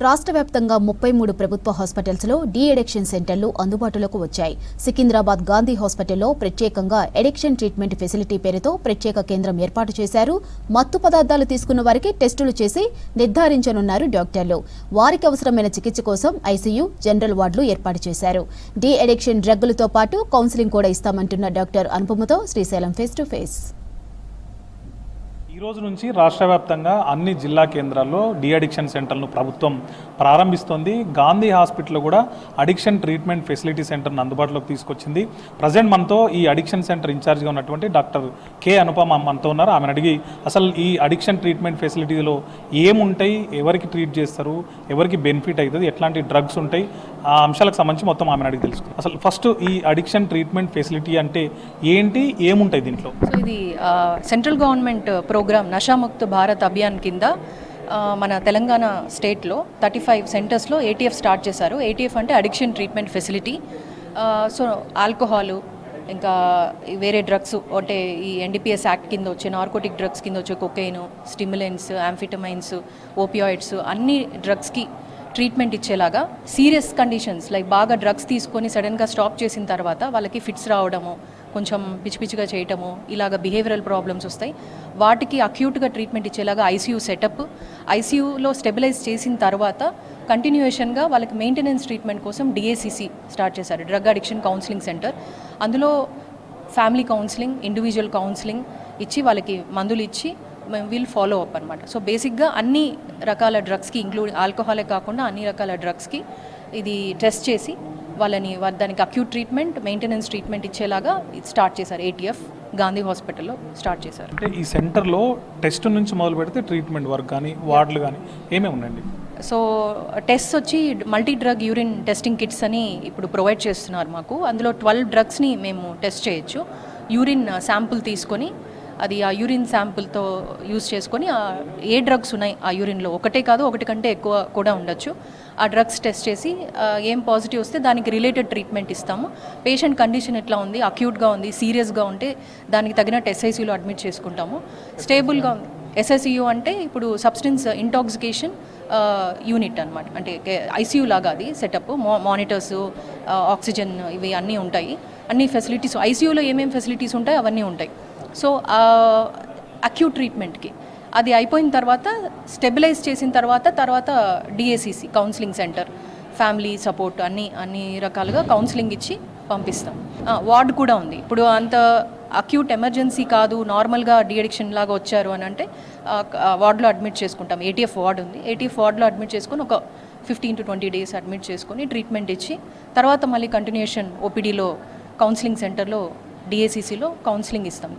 రాష్ట్ర వ్యాప్తంగా 33 ప్రభుత్వ హాస్పిటల్స్లో డీ అడిక్షన్ సెంటర్లు అందుబాటులోకి వచ్చాయి. సికింద్రాబాద్ గాంధీ హాస్పిటల్లో ప్రత్యేకంగా అడిక్షన్ ట్రీట్మెంట్ ఫెసిలిటీ పేరుతో ప్రత్యేక కేంద్రం ఏర్పాటు చేశారు. మత్తు పదార్థాలు తీసుకున్న వారికి టెస్టులు చేసి నిర్ధారించనున్నారు డాక్టర్లు. వారికి అవసరమైన చికిత్స కోసం ఐసీయూ, జనరల్ వార్డులు ఏర్పాటు చేశారు. డీ అడిక్షన్ డ్రగ్గులతో పాటు కౌన్సిలింగ్ కూడా ఇస్తామంటున్న డాక్టర్ అనుపమతో శ్రీశైలం ఫేస్ టు ఫేస్. ఈ రోజు నుంచి రాష్ట్ర వ్యాప్తంగా అన్ని జిల్లా కేంద్రాల్లో డీ అడిక్షన్ సెంటర్ను ప్రభుత్వం ప్రారంభిస్తోంది. గాంధీ హాస్పిటల్లో కూడా అడిక్షన్ ట్రీట్మెంట్ ఫెసిలిటీ సెంటర్ను అందుబాటులోకి తీసుకొచ్చింది. ప్రజెంట్ మనతో ఈ అడిక్షన్ సెంటర్ ఇన్ఛార్జ్గా ఉన్నటువంటి డాక్టర్ కె అనుపమ మనతో ఉన్నారు. ఆమెను అడిగి అసలు ఈ అడిక్షన్ ట్రీట్మెంట్ ఫెసిలిటీలో ఏముంటాయి, ఎవరికి ట్రీట్ చేస్తారు, ఎవరికి బెనిఫిట్ అవుతుంది, ఎట్లాంటి డ్రగ్స్ ఉంటాయి, ఆ అంశాలకు సంబంధించి మొత్తం ఆమెను అడిగి తెలుసుకుంటాం. అసలు ఫస్ట్ ఈ అడిక్షన్ ట్రీట్మెంట్ ఫెసిలిటీ అంటే ఏంటి, ఏముంటాయి దీంట్లో? సో ఇది central government programme Nashamukt Bharat Abhiyan కింద మన తెలంగాణ స్టేట్లో 35 సెంటర్స్లో ఏటీఎఫ్ స్టార్ట్ చేశారు. ఏటీఎఫ్ అంటే addiction treatment facility. So alcohol, ఇంకా వేరే డ్రగ్స్ అంటే ఈ ఎన్డీపీఎస్ యాక్ట్ కింద వచ్చే నార్కోటిక్ డ్రగ్స్ కింద వచ్చే కొకైన్, స్టిమ్యులెంట్స్, యాంఫిటమైన్స్, ఓపియాయిడ్స్ అన్ని డ్రగ్స్కి ట్రీట్మెంట్ ఇచ్చేలాగా సీరియస్ కండిషన్స్ లైక్ బాగా డ్రగ్స్ తీసుకొని సడన్గా స్టాప్ చేసిన తర్వాత వాళ్ళకి ఫిట్స్ రావడము, కొంచెం పిచ్చి పిచ్చిగా చేయటము, ఇలాగ బిహేవియరల్ ప్రాబ్లమ్స్ వస్తాయి. వాటికి అక్యూట్గా ట్రీట్మెంట్ ఇచ్చేలాగా ఐసీయూ సెటప్, ఐసీయూలో స్టెబిలైజ్ చేసిన తర్వాత కంటిన్యూయేషన్గా వాళ్ళకి మెయింటెనెన్స్ ట్రీట్మెంట్ కోసం డిఏసీసీ స్టార్ట్ చేశారు, డ్రగ్ అడిక్షన్ కౌన్సిలింగ్ సెంటర్. అందులో ఫ్యామిలీ కౌన్సిలింగ్, ఇండివిజువల్ కౌన్సిలింగ్ ఇచ్చి వాళ్ళకి మందులు ఇచ్చి మేము విల్ ఫాలో అప్ అనమాట. సో బేసిక్గా అన్ని రకాల డ్రగ్స్కి ఇంక్లూడింగ్ ఆల్కహాలే కాకుండా అన్ని రకాల డ్రగ్స్కి ఇది టెస్ట్ చేసి వాళ్ళని దానికి అక్యూట్ ట్రీట్మెంట్, మెయింటెనెన్స్ ట్రీట్మెంట్ ఇచ్చేలాగా స్టార్ట్ చేశారు. ఏటీఎఫ్ గాంధీ హాస్పిటల్లో స్టార్ట్ చేశారు. అంటే ఈ సెంటర్లో టెస్ట్ నుంచి మొదలు పెడితే ట్రీట్మెంట్ వర్క్ కానీ వార్డులు కానీ ఏమేమి ఉన్నాయండి? సో టెస్ట్ వచ్చి multi drug urine testing kits అని ఇప్పుడు ప్రొవైడ్ చేస్తున్నారు మాకు. అందులో 12 డ్రగ్స్ని మేము టెస్ట్ చేయొచ్చు. యూరిన్ శాంపుల్ తీసుకొని అది ఆ యూరిన్ శాంపుల్తో యూజ్ చేసుకొని ఏ డ్రగ్స్ ఉన్నాయి ఆ యూరిన్లో, ఒకటే కాదు ఒకటి కంటే ఎక్కువ కూడా ఉండొచ్చు, ఆ డ్రగ్స్ టెస్ట్ చేసి ఏం పాజిటివ్ వస్తే దానికి రిలేటెడ్ ట్రీట్మెంట్ ఇస్తాము. పేషెంట్ కండిషన్ ఎట్లా ఉంది, అక్యూట్గా ఉంది, సీరియస్గా ఉంటే దానికి తగినట్టు ఎస్ఐసీయూలో అడ్మిట్ చేసుకుంటాము. స్టేబుల్గా ఉంది. ఎస్ఐసీయూ అంటే ఇప్పుడు సబ్స్టెన్స్ ఇంటాక్సికేషన్ యూనిట్ అనమాట. అంటే ఐసీయూ లాగా అది సెటప్, మానిటర్స్, ఆక్సిజన్ ఇవి అన్నీ ఉంటాయి. అన్ని ఫెసిలిటీస్ ఐసీయూలో ఏమేమి ఫెసిలిటీస్ ఉంటాయి అవన్నీ ఉంటాయి. సో అక్యూట్ ట్రీట్మెంట్కి అది అయిపోయిన తర్వాత స్టెబిలైజ్ చేసిన తర్వాత డిఏసీసీ కౌన్సిలింగ్ సెంటర్, ఫ్యామిలీ సపోర్ట్ అన్ని రకాలుగా కౌన్సిలింగ్ ఇచ్చి పంపిస్తాం. వార్డు కూడా ఉంది. ఇప్పుడు అంత అక్యూట్ ఎమర్జెన్సీ కాదు, నార్మల్గా డీ అడిక్షన్ లాగా వచ్చారు అని అంటే వార్డులో అడ్మిట్ చేసుకుంటాం. ఏటీఎఫ్ వార్డు ఉంది. ఏటీఎఫ్ వార్డులో అడ్మిట్ చేసుకొని ఒక 15 to 20 days అడ్మిట్ చేసుకొని ట్రీట్మెంట్ ఇచ్చి తర్వాత మళ్ళీ కంటిన్యూషన్ ఓపీడీలో కౌన్సిలింగ్ సెంటర్లో డిఏసీసీలో కౌన్సిలింగ్ ఇస్తాం.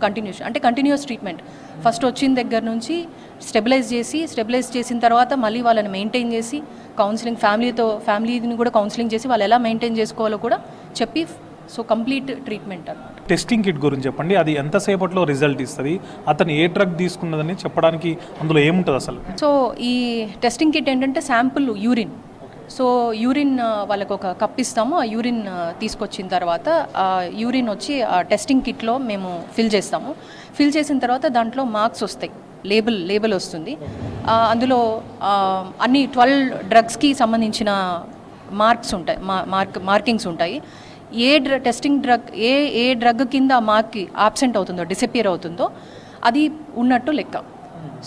కంటిన్యూస్ ట్రీట్మెంట్ ఫస్ట్ వచ్చిన దగ్గర నుంచి స్టెబిలైజ్ చేసిన తర్వాత మళ్ళీ వాళ్ళని మెయింటైన్ చేసి కౌన్సిలింగ్ ఫ్యామిలీని కూడా కౌన్సిలింగ్ చేసి వాళ్ళు ఎలా మెయింటైన్ చేసుకోవాలో కూడా చెప్పి, సో కంప్లీట్ ట్రీట్మెంట్ అన్నమాట. టెస్టింగ్ కిట్ గురించి చెప్పండి. అది ఎంతసేపట్లో రిజల్ట్ ఇస్తుంది, అతను ఏ డ్రగ్ తీసుకున్నదని చెప్పడానికి అందులో ఏముంటుంది అసలు? సో ఈ టెస్టింగ్ కిట్ ఏంటంటే శాంపుల్ యూరిన్. సో యూరిన్ వాళ్ళకు ఒక కప్ ఇస్తాము. ఆ యూరిన్ తీసుకొచ్చిన తర్వాత ఆ యూరిన్ వచ్చి ఆ టెస్టింగ్ కిట్లో మేము ఫిల్ చేస్తాము. ఫిల్ చేసిన తర్వాత దాంట్లో మార్క్స్ వస్తాయి, లేబుల్ వస్తుంది. అందులో అన్ని 12 డ్రగ్స్కి సంబంధించిన మార్క్స్ ఉంటాయి, మార్కింగ్స్ ఉంటాయి. టెస్టింగ్ డ్రగ్ ఏ డ్రగ్ కింద మార్క్ ఆబ్సెంట్ అవుతుందో, డిసపియర్ అవుతుందో అది ఉన్నట్టు లెక్క.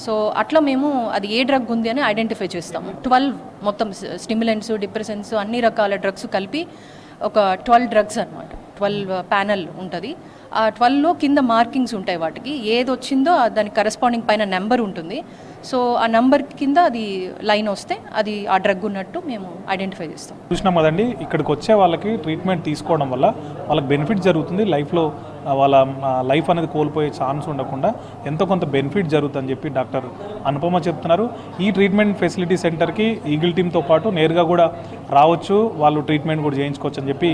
సో అట్లా మేము అది ఏ డ్రగ్ ఉంది అని ఐడెంటిఫై చేస్తాము. 12 మొత్తం స్టిమ్యులెంట్స్, డిప్రెసెంట్స్ అన్ని రకాల డ్రగ్స్ కలిపి ఒక 12 డ్రగ్స్ అనమాట. 12 ప్యానల్ ఉంటుంది. ఆ 12లో కింద మార్కింగ్స్ ఉంటాయి. వాటికి ఏది వచ్చిందో దానికి కరెస్పాండింగ్ పైన నెంబర్ ఉంటుంది. సో ఆ నెంబర్ కింద అది లైన్ వస్తే అది ఆ డ్రగ్ ఉన్నట్టు మేము ఐడెంటిఫై చేస్తాం. చూసినాం కదండి, ఇక్కడికి వచ్చే వాళ్ళకి ట్రీట్మెంట్ తీసుకోవడం వల్ల వాళ్ళకి బెనిఫిట్ జరుగుతుంది. లైఫ్లో వాళ్ళ లైఫ్ అనేది కోల్పోయే ఛాన్స్ ఉండకుండా ఎంతో కొంత బెనిఫిట్ జరుగుతుందని చెప్పి డాక్టర్ అనుపమ చెప్తున్నారు. ఈ ట్రీట్మెంట్ ఫెసిలిటీ సెంటర్కి ఈగిల్ టీమ్తో పాటు నేరుగా కూడా రావచ్చు, వాళ్ళు ట్రీట్మెంట్ కూడా చేయించుకోవచ్చు అని చెప్పి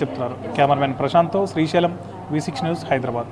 చెప్తున్నారు. కెమెరామెన్ ప్రశాంత్తో శ్రీశైలం, V6 న్యూస్, హైదరాబాద్.